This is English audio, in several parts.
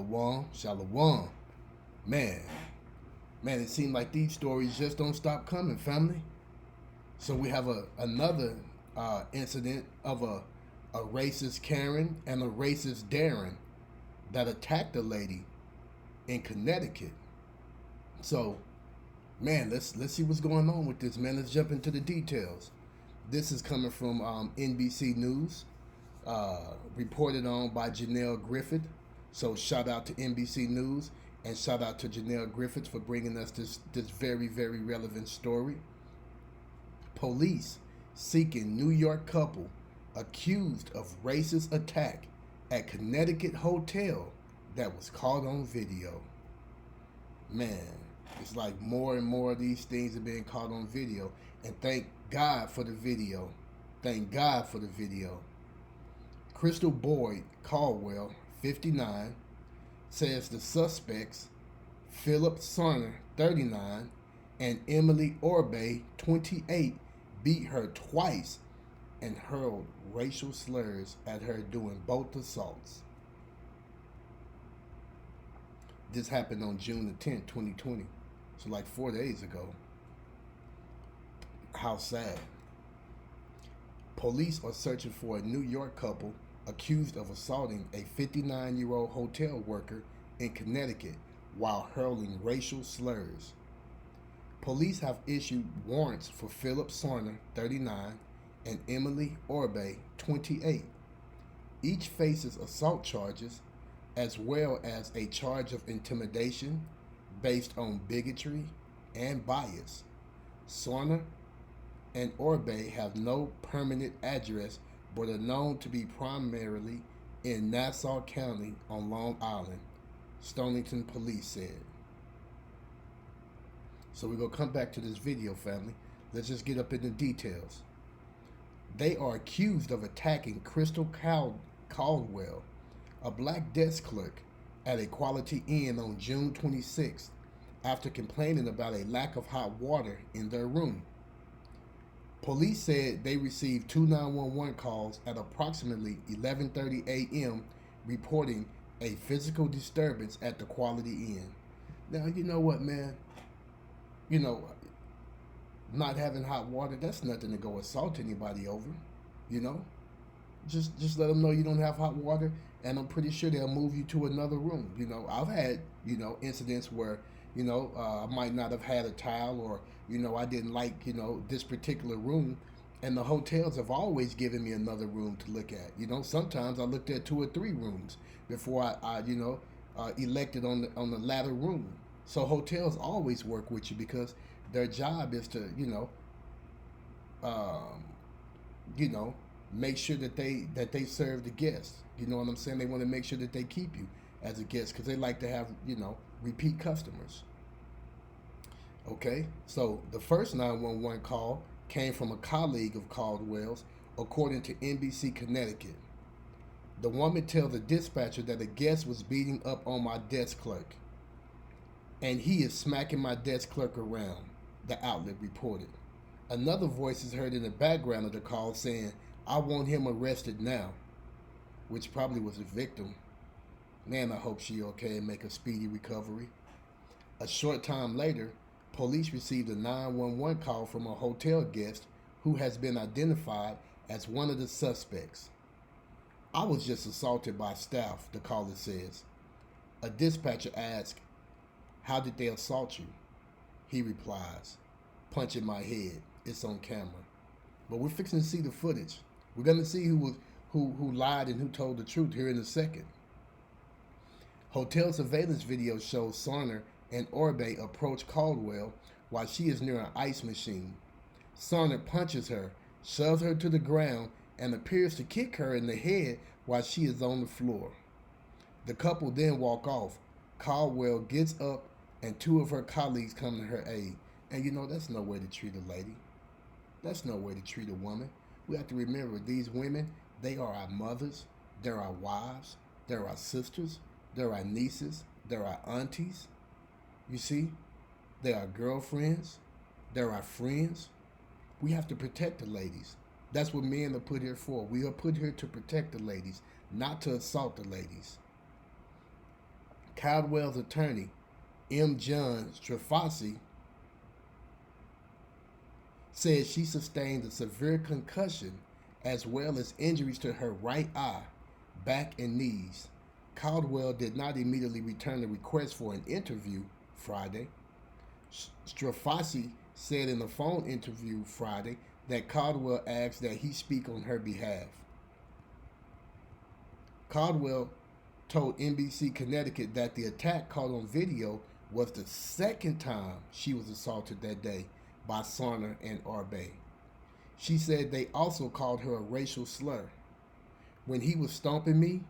Shalom, shalom. Man, man, it seems like these stories just don't stop coming, family. So we have another incident of a racist Karen and a racist Darren that attacked a lady in Connecticut. So, man, let's see what's going on with this, man. Let's jump into the details. This is coming from NBC News, reported on by Janelle Griffith. So shout out to NBC News and shout out to Janelle Griffith for bringing us this very, very relevant story. Police seeking New York couple accused of racist attack at Connecticut hotel that was caught on video. Man, it's like more and more of these things are being caught on video, and thank God for the video. Thank God for the video. Crystal Boyd Caldwell, 59, says the suspects, Philip Sarner, 39, and Emily Orbay, 28, beat her twice and hurled racial slurs at her during both assaults. This happened on June the 10th, 2020. So like 4 days ago. How sad. Police are searching for a New York couple accused of assaulting a 59-year-old hotel worker in Connecticut while hurling racial slurs. Police have issued warrants for Philip Sarner, 39, and Emily Orbay, 28. Each faces assault charges as well as a charge of intimidation based on bigotry and bias. Sarner and Orbay have no permanent address but are known to be primarily in Nassau County on Long Island, Stonington police said. So we're going to come back to this video, family. Let's just get up in the details. They are accused of attacking Crystal Caldwell, a black desk clerk at a Quality Inn on June 26th, after complaining about a lack of hot water in their room. Police said they received two 911 calls at approximately 11:30 a.m. reporting a physical disturbance at the Quality Inn. Now, you know what, man? You know, not having hot water, that's nothing to go assault anybody over, you know? Just let them know you don't have hot water, and I'm pretty sure they'll move you to another room. You know, I've had, incidents where, I might not have had a towel, or, I didn't like, this particular room, and the hotels have always given me another room to look at. Sometimes I looked at 2 or 3 rooms before I elected on the latter room. So hotels always work with you because their job is to, make sure that they serve the guests. You know what I'm saying? They want to make sure that they keep you as a guest because they like to have, repeat customers. Okay, so the first 911 call came from a colleague of Caldwell's, according to NBC Connecticut. The woman tells the dispatcher that a guest was beating up on my desk clerk, and he is smacking my desk clerk around, the outlet reported. Another voice is heard in the background of the call saying, "I want him arrested now," which probably was a victim. Man, I hope she okay and make a speedy recovery. A short time later, police received a 911 call from a hotel guest who has been identified as one of the suspects. "I was just assaulted by staff," the caller says. A dispatcher asks, "How did they assault you?" He replies, "Punching my head. It's on camera." But we're fixing to see the footage. We're going to see who lied and who told the truth here in a second. Hotel surveillance video shows Sarner and Orbay approach Caldwell while she is near an ice machine. Sarner punches her, shoves her to the ground, and appears to kick her in the head while she is on the floor. The couple then walk off. Caldwell gets up and 2 of her colleagues come to her aid. And that's no way to treat a lady. That's no way to treat a woman. We have to remember, these women, they are our mothers, they're our wives, they're our sisters, they're our nieces, they're our aunties. You see? They're our girlfriends, they're our friends. We have to protect the ladies. That's what men are put here for. We are put here to protect the ladies, not to assault the ladies. Caldwell's attorney, M. John Strafasi, said she sustained a severe concussion as well as injuries to her right eye, back, and knees. Caldwell did not immediately return the request for an interview Friday. Strafasi said in a phone interview Friday that Caldwell asked that he speak on her behalf. Caldwell told NBC Connecticut that the attack caught on video was the second time she was assaulted that day by Sarner and Orbay. She said they also called her a racial slur. When he was stomping me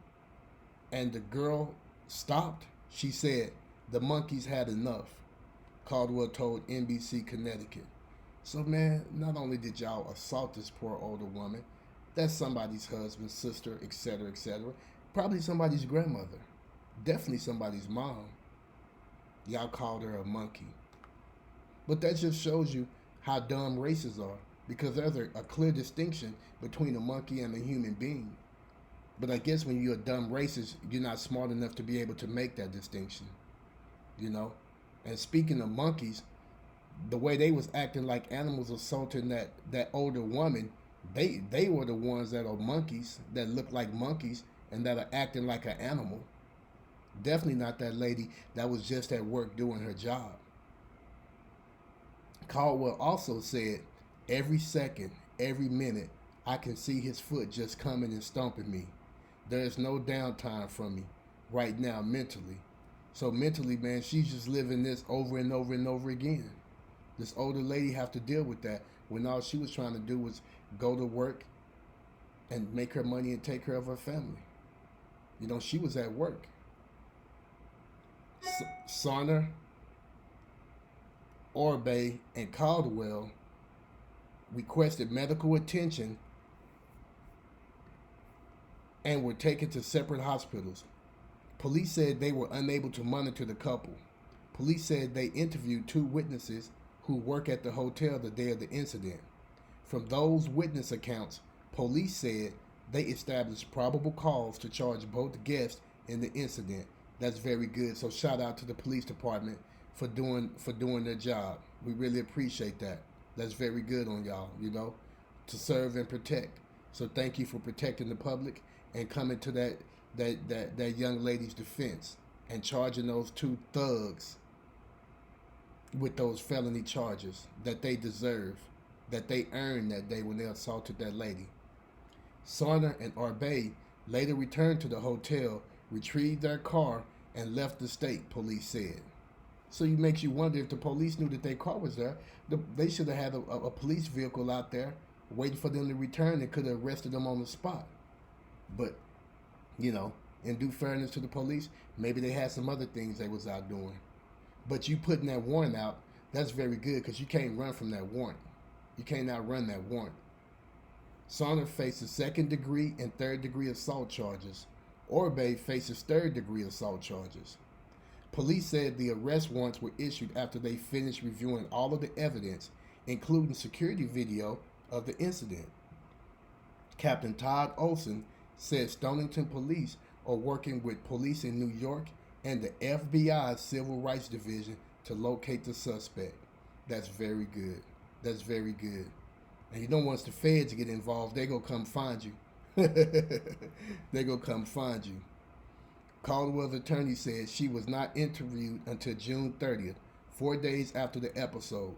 and the girl stopped, she said, the monkeys had enough, Caldwell told NBC Connecticut. So, man, not only did y'all assault this poor older woman, that's somebody's husband, sister, etc., etc., probably somebody's grandmother, definitely somebody's mom. Y'all called her a monkey. But that just shows you how dumb races are, because there's a clear distinction between a monkey and a human being. But I guess when you're a dumb racist, you're not smart enough to be able to make that distinction, you know? And speaking of monkeys, the way they was acting like animals assaulting that older woman, they were the ones that are monkeys, that look like monkeys, and that are acting like an animal. Definitely not that lady that was just at work doing her job. Caldwell also said, every second, every minute, I can see his foot just coming and stomping me. There is no downtime for me right now mentally. So mentally, man, she's just living this over and over and over again. This older lady have to deal with that when all she was trying to do was go to work and make her money and take care of her family. You know, she was at work. Sarner, Orbay, and Caldwell requested medical attention and were taken to separate hospitals. Police said they were unable to monitor the couple. Police said they interviewed 2 witnesses who work at the hotel the day of the incident. From those witness accounts, police said they established probable cause to charge both guests in the incident. That's very good. So shout out to the police department for doing their job. We really appreciate that. That's very good on y'all, you know, to serve and protect. So thank you for protecting the public and coming to that young lady's defense and charging those 2 thugs with those felony charges that they deserve, that they earned that day when they assaulted that lady. Sarner and Orbay later returned to the hotel, retrieved their car, and left the state, police said. So it makes you wonder, if the police knew that their car was there, they should have had a police vehicle out there waiting for them to return and could have arrested them on the spot. But, you know, in due fairness to the police, maybe they had some other things they was out doing. But you putting that warrant out, that's very good, because you can't run from that warrant. You can't outrun that warrant. Sarner faces 2nd degree and 3rd degree assault charges. Orbay faces 3rd degree assault charges. Police said the arrest warrants were issued after they finished reviewing all of the evidence, including security video of the incident. Captain Todd Olson said Stonington police are working with police in New York and the FBI's Civil Rights Division to locate the suspect. That's very good. That's very good. And you know, once the feds get involved, they gonna come find you. They gonna come find you. Caldwell's attorney said she was not interviewed until June 30th, 4 days after the episode.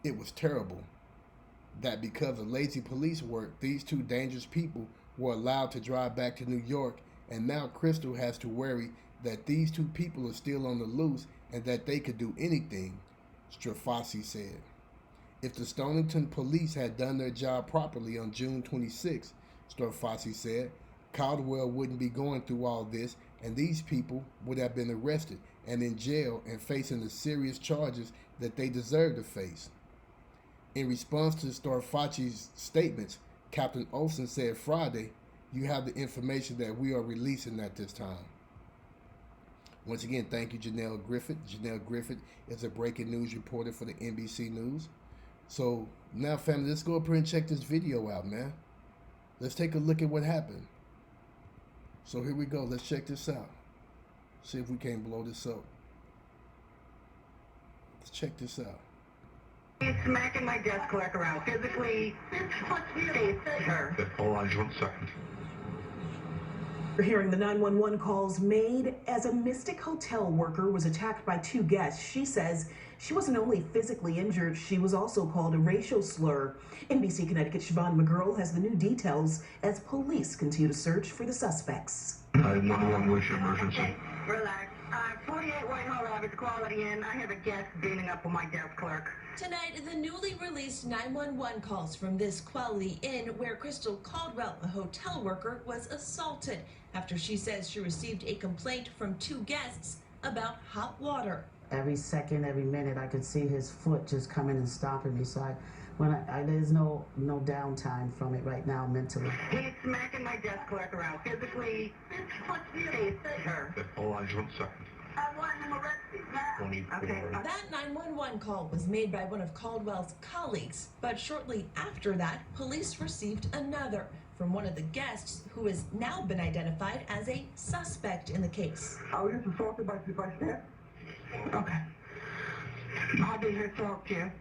It was terrible that because of lazy police work, these 2 dangerous people were allowed to drive back to New York, and now Crystal has to worry that these 2 people are still on the loose and that they could do anything, Strafasi said. If the Stonington police had done their job properly on June 26, Strafasi said, Caldwell wouldn't be going through all this, and these people would have been arrested and in jail and facing the serious charges that they deserve to face. In response to Strafasi's statements, Captain Olson said Friday, you have the information that we are releasing at this time. Once again, thank you, Janelle Griffith. Janelle Griffith is a breaking news reporter for the NBC News. So now, family, let's go up here and check this video out, man. Let's take a look at what happened. So here we go. Let's check this out. See if we can't blow this up. Let's check this out. He's smacking my desk clerk around, physically states her. Hold on just 1 second. We're hearing the 911 calls made as a Mystic hotel worker was attacked by 2 guests. She says she wasn't only physically injured, she was also called a racial slur. NBC Connecticut's Siobhan McGurl has the new details as police continue to search for the suspects. 911, what's your emergency? Okay, relax. 48 Whitehall Ave, Quality Inn. I have a guest beating up on my desk clerk. Tonight, the newly released 911 calls from this Quality Inn where Crystal Caldwell, a hotel worker, was assaulted after she says she received a complaint from 2 guests about hot water. Every second, every minute, I could see his foot just coming and stopping me. So there's no downtime from it right now mentally. He's smacking my desk clerk around, physically states her. Hold on just 1 second. I want him arrested now. Okay. That 911 call was made by one of Caldwell's colleagues, but shortly after that, police received another from one of the guests who has now been identified as a suspect in the case. I was just assaulted by staff. Okay. I'll be here to talk to you.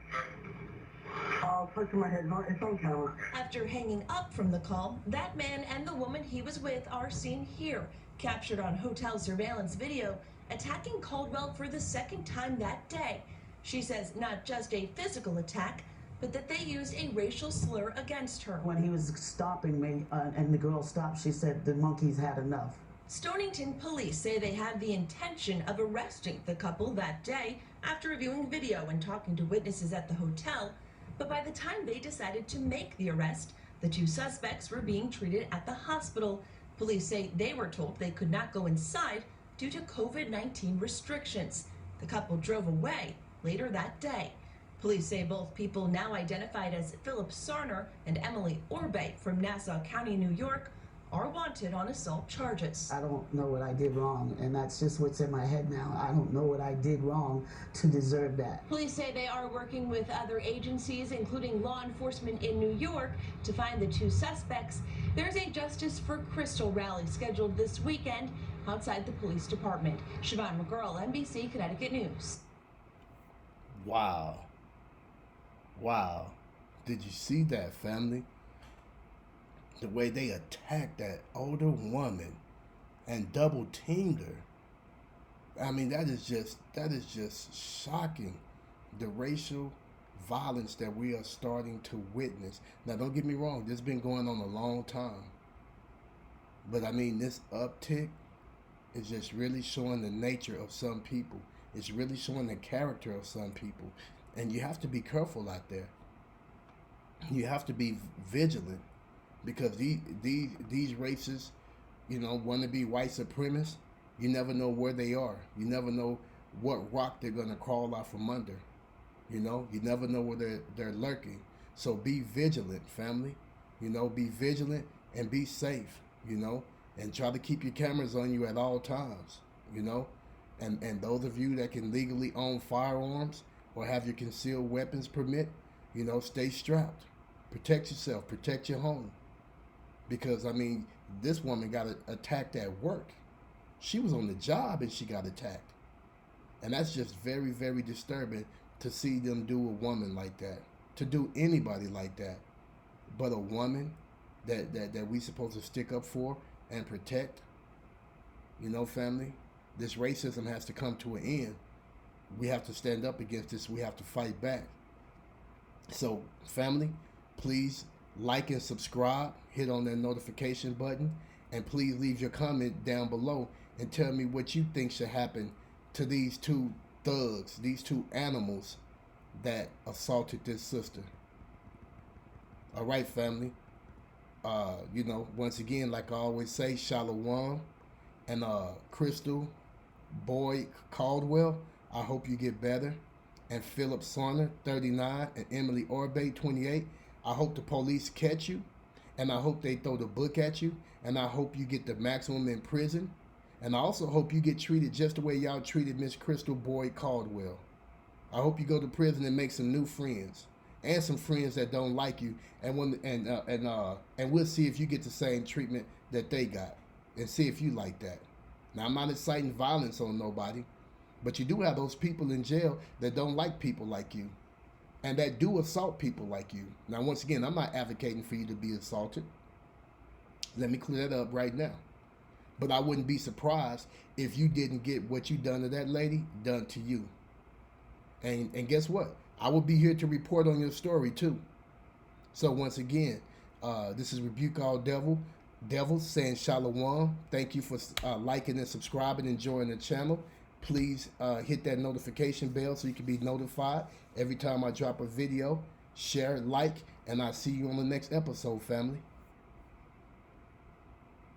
I'll touch my head. It's on camera. After hanging up from the call, that man and the woman he was with are seen here, captured on hotel surveillance video, attacking Caldwell for the 2nd time that day. She says not just a physical attack, but that they used a racial slur against her. When he was stopping me and the girl stopped, she said the monkeys had enough. Stonington police say they had the intention of arresting the couple that day after reviewing video and talking to witnesses at the hotel, but by the time they decided to make the arrest, the 2 suspects were being treated at the hospital. Police say they were told they could not go inside due to COVID-19 restrictions. The couple drove away later that day. Police say both people, now identified as Philip Sarner and Emily Orbay from Nassau County, New York, are wanted on assault charges. I don't know what I did wrong, and that's just what's in my head now. I don't know what I did wrong to deserve that. Police say they are working with other agencies, including law enforcement in New York, to find the 2 suspects. There's a Justice for Crystal rally scheduled this weekend outside the police department. Siobhan McGurl, NBC Connecticut News. Wow. Wow. Did you see that, family? The way they attacked that older woman and double teamed her. I mean, that is just shocking. The racial violence that we are starting to witness. Now, don't get me wrong, this has been going on a long time. But I mean, this uptick is just really showing the nature of some people. It's really showing the character of some people. And you have to be careful out there. You have to be vigilant. Because these races, want to be white supremacists, you never know where they are. You never know what rock they're going to crawl out from under. You never know where they're lurking. So be vigilant, family. Be vigilant and be safe, and try to keep your cameras on you at all times, And those of you that can legally own firearms or have your concealed weapons permit, stay strapped. Protect yourself, protect your home. Because, I mean, this woman got attacked at work. She was on the job and she got attacked. And that's just very, very disturbing to see them do a woman like that. To do anybody like that. But a woman that we supposed to stick up for and protect. Family, this racism has to come to an end. We have to stand up against this. We have to fight back. So, family, please like and subscribe, hit on that notification button, and please leave your comment down below and tell me what you think should happen to these 2 thugs, these 2 animals that assaulted this sister. All right, family. Once again, like I always say, Shalom and Crystal Boyd Caldwell, I hope you get better. And Philip Sarner, 39, and Emily Orbay, 28. I hope the police catch you, and I hope they throw the book at you, and I hope you get the maximum in prison, and I also hope you get treated just the way y'all treated Miss Crystal Boyd Caldwell. I hope you go to prison and make some new friends, and some friends that don't like you, and we'll see if you get the same treatment that they got, and see if you like that. Now, I'm not inciting violence on nobody, but you do have those people in jail that don't like people like you and that do assault people like you. Now, once again, I'm not advocating for you to be assaulted. Let me clear that up right now. But I wouldn't be surprised if you didn't get what you done to that lady done to you. And guess what? I will be here to report on your story too. So once again, this is Rebuke All Devils saying Shalom. Thank you for liking and subscribing and joining the channel. Please hit that notification bell so you can be notified every time I drop a video. Share, like, and I'll see you on the next episode, family.